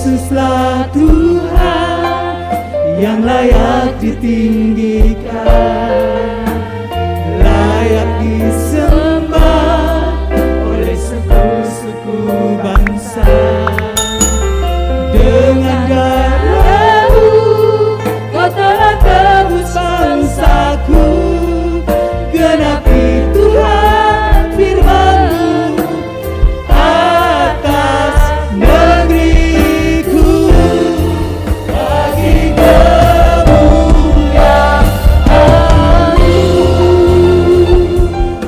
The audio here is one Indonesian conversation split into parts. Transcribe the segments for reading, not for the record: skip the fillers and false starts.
Yesuslah Tuhan yang layak ditinggikan, layak disembah oleh suku-suku bangsa. Dengan darah-Mu Kau telah tebus bangsaku, genapi Tuhan firman-Mu atas negeriku. Bagi kemuliaan-Mu.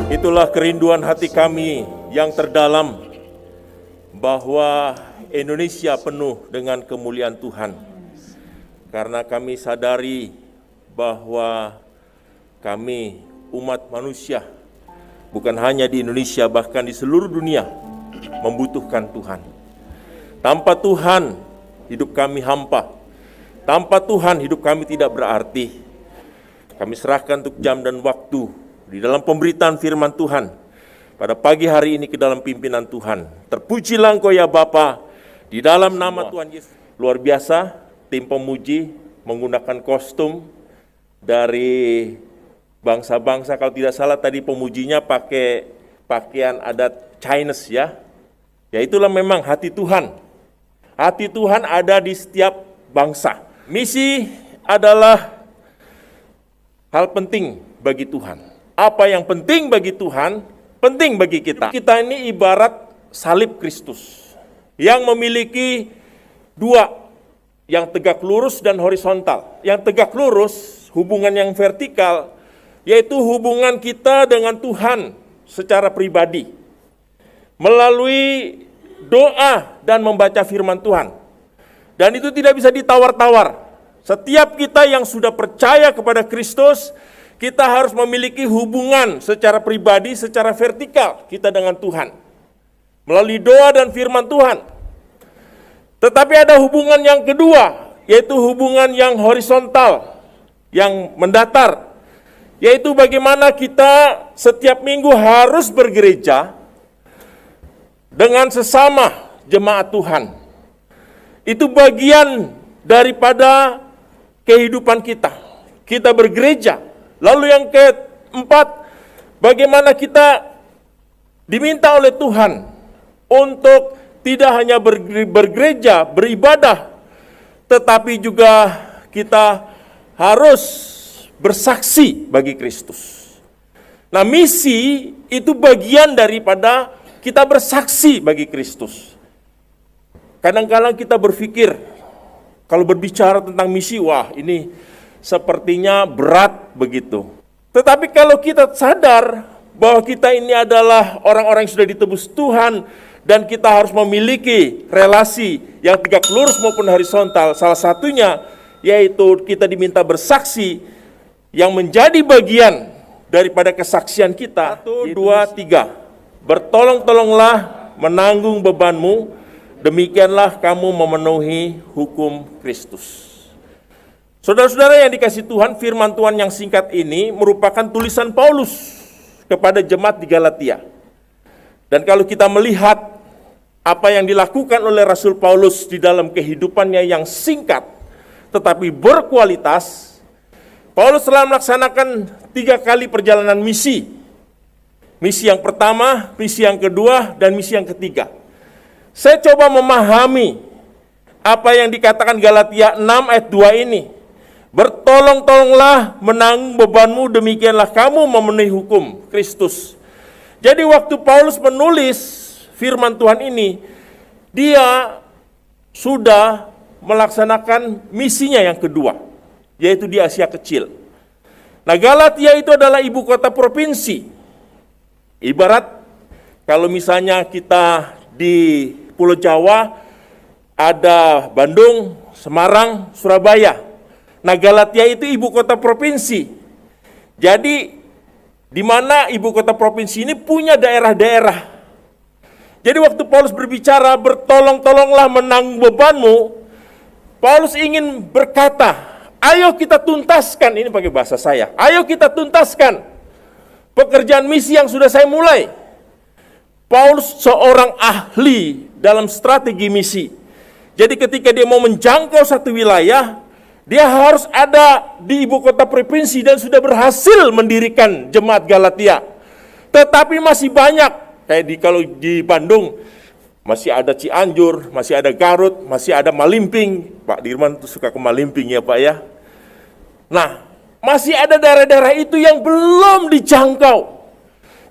Itulah kerinduan hati kami yang terdalam, bahwa Indonesia penuh dengan kemuliaan Tuhan. Karena kami sadari bahwa kami umat manusia, bukan hanya di Indonesia, bahkan di seluruh dunia, membutuhkan Tuhan. Tanpa Tuhan, hidup kami hampa. Tanpa Tuhan, hidup kami tidak berarti. Kami serahkan untuk jam dan waktu di dalam pemberitaan firman Tuhan pada pagi hari ini ke dalam pimpinan Tuhan. Terpujilah Engkau ya Bapa, di dalam nama Tuhan Yesus. Luar biasa, tim pemuji menggunakan kostum dari bangsa-bangsa. Kalau tidak salah tadi pemujinya pakai pakaian adat Chinese ya. Ya itulah memang hati Tuhan. Hati Tuhan ada di setiap bangsa. Misi adalah hal penting bagi Tuhan. Apa yang penting bagi Tuhan, penting bagi kita. Kita ini ibarat salib Kristus yang memiliki dua, yang tegak lurus dan horizontal. Yang tegak lurus, hubungan yang vertikal, yaitu hubungan kita dengan Tuhan secara pribadi, melalui doa dan membaca firman Tuhan. Dan itu tidak bisa ditawar-tawar. Setiap kita yang sudah percaya kepada Kristus, kita harus memiliki hubungan secara pribadi, secara vertikal kita dengan Tuhan, melalui doa dan firman Tuhan. Tetapi ada hubungan yang kedua, yaitu hubungan yang horizontal, yang mendatar, yaitu bagaimana kita setiap minggu harus bergereja dengan sesama jemaat Tuhan. Itu bagian daripada kehidupan kita. Kita bergereja. Lalu yang keempat, bagaimana kita diminta oleh Tuhan untuk tidak hanya bergereja, beribadah, tetapi juga kita harus bersaksi bagi Kristus. Nah, misi itu bagian daripada kita bersaksi bagi Kristus. Kadang-kadang kita berpikir, kalau berbicara tentang misi, wah ini sepertinya berat begitu. Tetapi kalau kita sadar bahwa kita ini adalah orang-orang yang sudah ditebus Tuhan, dan kita harus memiliki relasi yang tegak lurus maupun horizontal, salah satunya yaitu kita diminta bersaksi, yang menjadi bagian daripada kesaksian kita. 1, 2, 3. Bertolong-tolonglah menanggung bebanmu, demikianlah kamu memenuhi hukum Kristus. Saudara-saudara yang dikasihi Tuhan, firman Tuhan yang singkat ini merupakan tulisan Paulus kepada jemaat di Galatia. Dan kalau kita melihat apa yang dilakukan oleh Rasul Paulus di dalam kehidupannya yang singkat tetapi berkualitas, Paulus telah melaksanakan 3 kali perjalanan misi. Misi yang pertama, misi yang kedua, dan misi yang ketiga. Saya coba memahami apa yang dikatakan Galatia 6 ayat 2 ini. Bertolong-tolonglah menanggung bebanmu, demikianlah kamu memenuhi hukum Kristus. Jadi waktu Paulus menulis firman Tuhan ini, dia sudah melaksanakan misinya yang kedua, yaitu di Asia Kecil. Nah, Galatia itu adalah ibu kota provinsi. Ibarat kalau misalnya kita di Pulau Jawa ada Bandung, Semarang, Surabaya. Nah, Galatia itu ibu kota provinsi. Jadi di mana ibu kota provinsi ini punya daerah-daerah. Jadi waktu Paulus berbicara bertolong-tolonglah menanggung bebanmu, Paulus ingin berkata, ayo kita tuntaskan, ini pakai bahasa saya, ayo kita tuntaskan pekerjaan misi yang sudah saya mulai. Paulus seorang ahli dalam strategi misi. Jadi ketika dia mau menjangkau satu wilayah, dia harus ada di ibu kota provinsi dan sudah berhasil mendirikan jemaat Galatia. Tetapi masih banyak, kayak kalau di Bandung, masih ada Cianjur, masih ada Garut, masih ada Malimping. Pak Dirman tuh suka ke Malimping ya Pak ya. Nah, masih ada daerah-daerah itu yang belum dijangkau.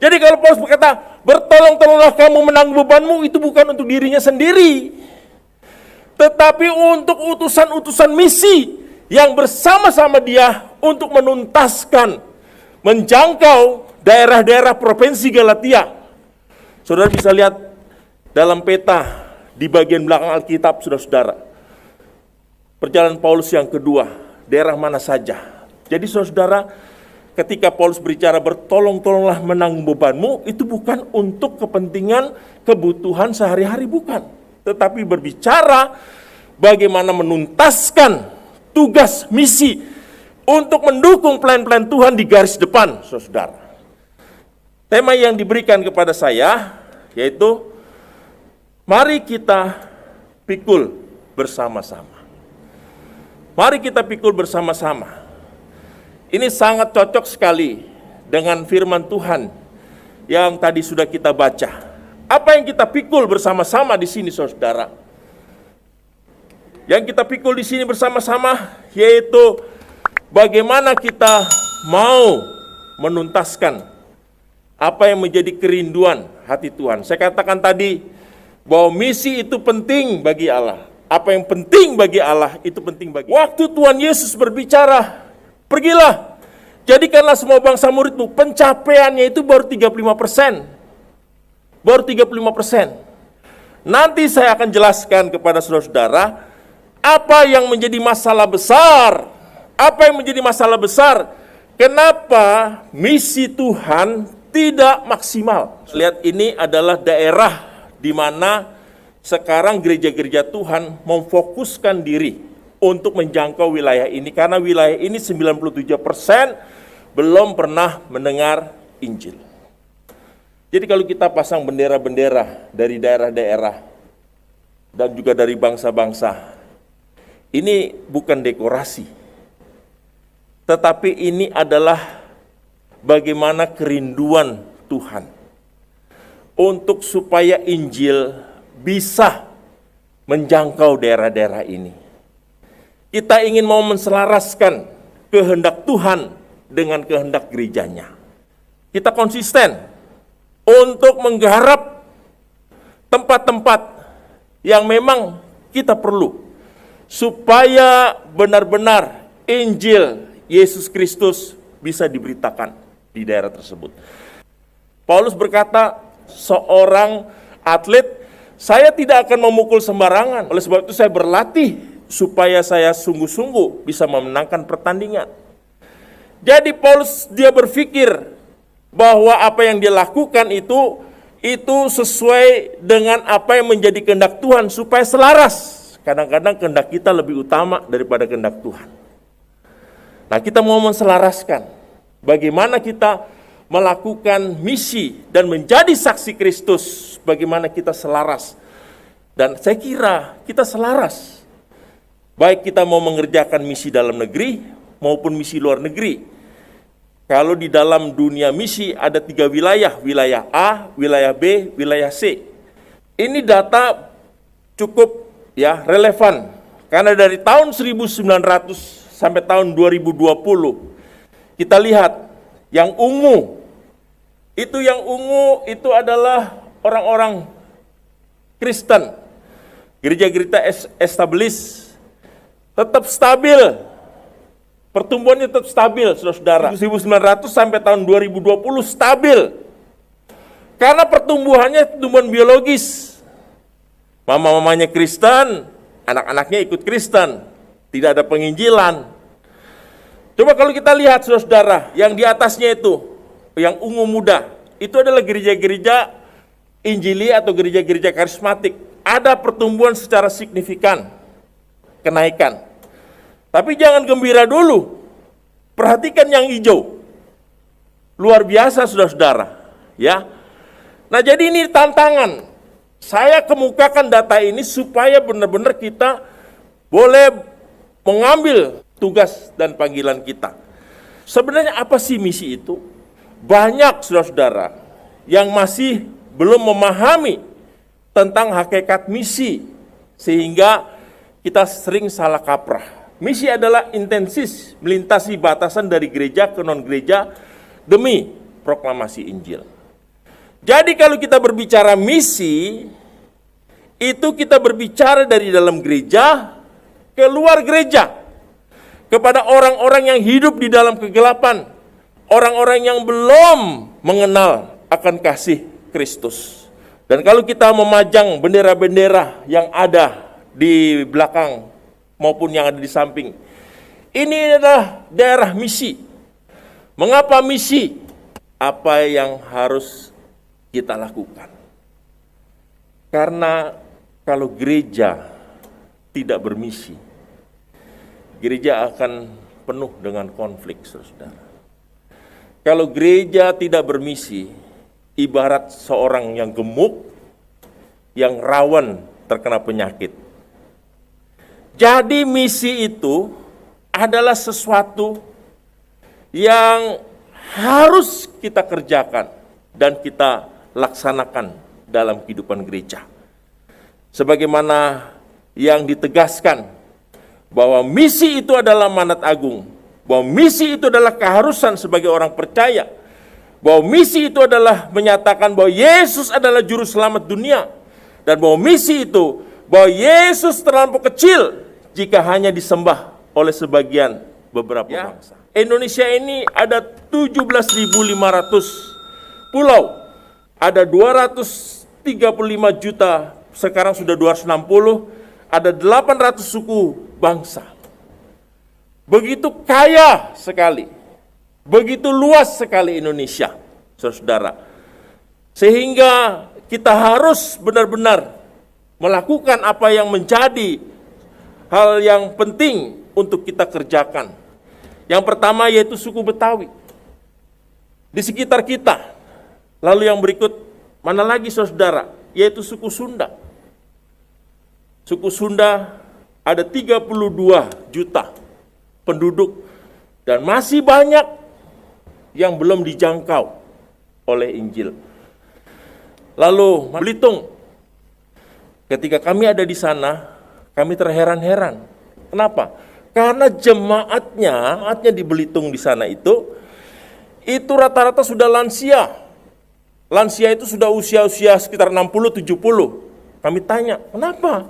Jadi kalau Paulus berkata, bertolong-tolonglah kamu menanggung bebanmu, itu bukan untuk dirinya sendiri, tetapi untuk utusan-utusan misi yang bersama-sama dia untuk menuntaskan, menjangkau daerah-daerah provinsi Galatia. Saudara bisa lihat dalam peta di bagian belakang Alkitab, saudara-saudara. Perjalanan Paulus yang kedua, daerah mana saja. Jadi saudara-saudara, ketika Paulus berbicara bertolong-tolonglah menanggung bebanmu, itu bukan untuk kepentingan kebutuhan sehari-hari, bukan. Tetapi berbicara bagaimana menuntaskan tugas misi untuk mendukung plan-plan Tuhan di garis depan, saudara. Tema yang diberikan kepada saya yaitu mari kita pikul bersama-sama. Mari kita pikul bersama-sama. Ini sangat cocok sekali dengan firman Tuhan yang tadi sudah kita baca. Apa yang kita pikul bersama-sama di sini, saudara? Yang kita pikul di sini bersama-sama yaitu bagaimana kita mau menuntaskan apa yang menjadi kerinduan hati Tuhan. Saya katakan tadi bahwa misi itu penting bagi Allah. Apa yang penting bagi Allah itu penting bagi. Waktu Tuhan Yesus berbicara, pergilah, jadikanlah semua bangsa muridmu, pencapaiannya itu baru 35%. Baru 35%. Nanti saya akan jelaskan kepada saudara-saudara apa yang menjadi masalah besar. Apa yang menjadi masalah besar? Kenapa misi Tuhan tidak maksimal? Lihat, ini adalah daerah di mana sekarang gereja-gereja Tuhan memfokuskan diri untuk menjangkau wilayah ini, karena wilayah ini 97% belum pernah mendengar Injil. Jadi kalau kita pasang bendera-bendera dari daerah-daerah dan juga dari bangsa-bangsa, ini bukan dekorasi, tetapi ini adalah bagaimana kerinduan Tuhan untuk supaya Injil bisa menjangkau daerah-daerah ini. Kita ingin mau menselaraskan kehendak Tuhan dengan kehendak gerejanya. Kita konsisten untuk menggarap tempat-tempat yang memang kita perlu supaya benar-benar Injil Yesus Kristus bisa diberitakan di daerah tersebut. Paulus berkata, seorang atlet, saya tidak akan memukul sembarangan. Oleh sebab itu saya berlatih supaya saya sungguh-sungguh bisa memenangkan pertandingan. Jadi Paulus dia berpikir bahwa apa yang dia lakukan itu sesuai dengan apa yang menjadi kehendak Tuhan supaya selaras. Kadang-kadang kehendak kita lebih utama daripada kehendak Tuhan. Nah, kita mau menselaraskan bagaimana kita melakukan misi dan menjadi saksi Kristus, bagaimana kita selaras. Dan saya kira kita selaras. Baik kita mau mengerjakan misi dalam negeri maupun misi luar negeri. Kalau di dalam dunia misi ada 3 wilayah, wilayah A, wilayah B, wilayah C. Ini data cukup relevan. Karena dari tahun 1900 sampai tahun 2020, kita lihat yang ungu itu adalah orang-orang Kristen. Gereja-gereja established tetap stabil. Pertumbuhannya tetap stabil, saudara. 1900 sampai tahun 2020 stabil. Karena pertumbuhannya pertumbuhan biologis. Mama-mamanya Kristen, anak-anaknya ikut Kristen. Tidak ada penginjilan. Coba kalau kita lihat, saudara, yang di atasnya itu, yang ungu muda, itu adalah gereja-gereja Injili atau gereja-gereja karismatik. Ada pertumbuhan secara signifikan, kenaikan. Tapi jangan gembira dulu. Perhatikan yang hijau. Luar biasa, saudara-saudara. Ya. Nah, jadi ini tantangan Saya kemukakan data ini supaya benar-benar kita boleh mengambil tugas dan panggilan kita. Sebenarnya apa sih misi itu? Banyak saudara-saudara yang masih belum memahami tentang hakikat misi, sehingga kita sering salah kaprah. Misi adalah intensis melintasi batasan dari gereja ke non-gereja demi proklamasi Injil. Jadi kalau kita berbicara misi, itu kita berbicara dari dalam gereja ke luar gereja, kepada orang-orang yang hidup di dalam kegelapan, orang-orang yang belum mengenal akan kasih Kristus. Dan kalau kita memajang bendera-bendera yang ada di belakang maupun yang ada di samping, ini adalah daerah misi. Mengapa misi? Apa yang harus kita lakukan? Karena kalau gereja tidak bermisi, gereja akan penuh dengan konflik, saudara. Kalau gereja tidak bermisi, ibarat seorang yang gemuk, yang rawan terkena penyakit. Jadi misi itu adalah sesuatu yang harus kita kerjakan dan kita laksanakan dalam kehidupan gereja. Sebagaimana yang ditegaskan bahwa misi itu adalah mandat agung, bahwa misi itu adalah keharusan sebagai orang percaya, bahwa misi itu adalah menyatakan bahwa Yesus adalah juru selamat dunia, dan bahwa misi itu bahwa Yesus terlampau kecil jika hanya disembah oleh sebagian beberapa bangsa. Indonesia ini ada 17.500 pulau, ada 235 juta, sekarang sudah 260, ada 800 suku bangsa. Begitu kaya sekali, begitu luas sekali Indonesia, saudara. Sehingga kita harus benar-benar melakukan apa yang menjadi hal yang penting untuk kita kerjakan. Yang pertama yaitu suku Betawi di sekitar kita. Lalu yang berikut, mana lagi saudara? Yaitu suku Sunda. Suku Sunda ada 32 juta penduduk dan masih banyak yang belum dijangkau oleh Injil. Lalu Belitung, ketika kami ada di sana, kami terheran-heran. Kenapa? Karena jemaatnya di Belitung di sana itu rata-rata sudah lansia. Lansia itu sudah usia-usia sekitar 60-70. Kami tanya, kenapa?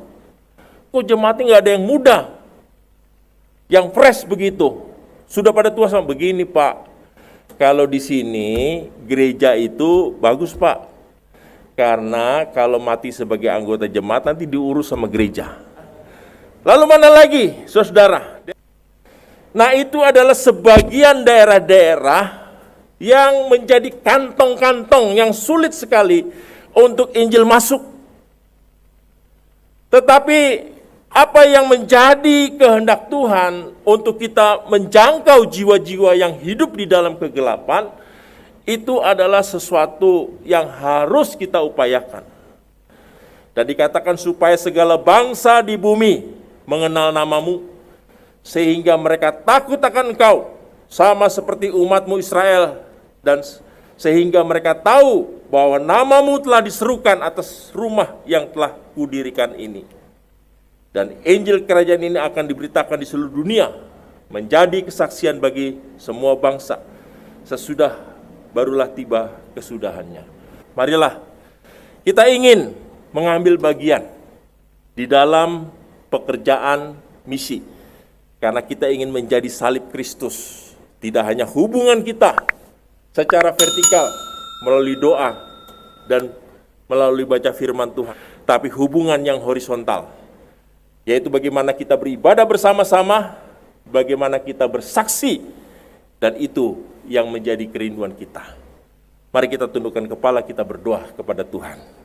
Kok jemaatnya nggak ada yang muda, yang fresh begitu? Sudah pada tua sama begini, Pak. Kalau di sini gereja itu bagus, Pak. Karena kalau mati sebagai anggota jemaat nanti diurus sama gereja. Lalu mana lagi, saudara? Nah, itu adalah sebagian daerah-daerah yang menjadi kantong-kantong yang sulit sekali untuk Injil masuk. Tetapi apa yang menjadi kehendak Tuhan untuk kita menjangkau jiwa-jiwa yang hidup di dalam kegelapan, itu adalah sesuatu yang harus kita upayakan. Dan dikatakan supaya segala bangsa di bumi mengenal namamu, sehingga mereka takut akan engkau, sama seperti umatmu Israel, dan sehingga mereka tahu bahwa namamu telah diserukan atas rumah yang telah kudirikan ini. Dan Injil kerajaan ini akan diberitakan di seluruh dunia, menjadi kesaksian bagi semua bangsa. Sesudah barulah tiba kesudahannya. Marilah kita ingin mengambil bagian di dalam pekerjaan misi, karena kita ingin menjadi salib Kristus. Tidak hanya hubungan kita secara vertikal melalui doa dan melalui baca firman Tuhan, tapi hubungan yang horizontal, yaitu bagaimana kita beribadah bersama-sama, bagaimana kita bersaksi, dan itu yang menjadi kerinduan kita. Mari kita tundukkan kepala, kita berdoa kepada Tuhan.